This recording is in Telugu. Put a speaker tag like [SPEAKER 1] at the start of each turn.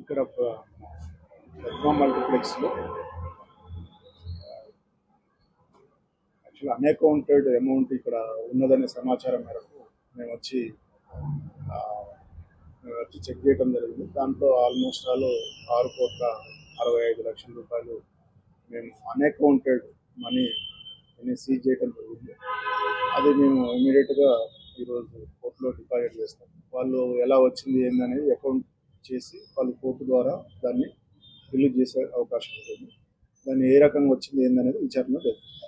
[SPEAKER 1] ఇక్కడ పద్మా మల్టీప్లెక్స్లో యాక్చువల్లీ అన్అకౌంటెడ్ అమౌంట్ ఇక్కడ ఉన్నదనే సమాచారం మేరకు మేము వచ్చి చెక్ చేయడం జరిగింది. దాంట్లో ఆల్మోస్ట్ 6,65,00,000 రూపాయలు మేము అన్అకౌంటెడ్ మనీ సీజ్ చేయడం జరిగింది. అది మేము ఇమీడియట్గా ఈరోజు కోర్టులో డిపాజిట్ చేస్తాం. వాళ్ళు ఎలా వచ్చింది ఏందనేది అకౌంట్ చేసి వాళ్ళు కోర్టు ద్వారా దాన్ని రిలీజ్ చేసే అవకాశం ఉంటుంది. దాన్ని ఏ రకంగా వచ్చింది ఏందనేది విచారణ జరుగుతుంది.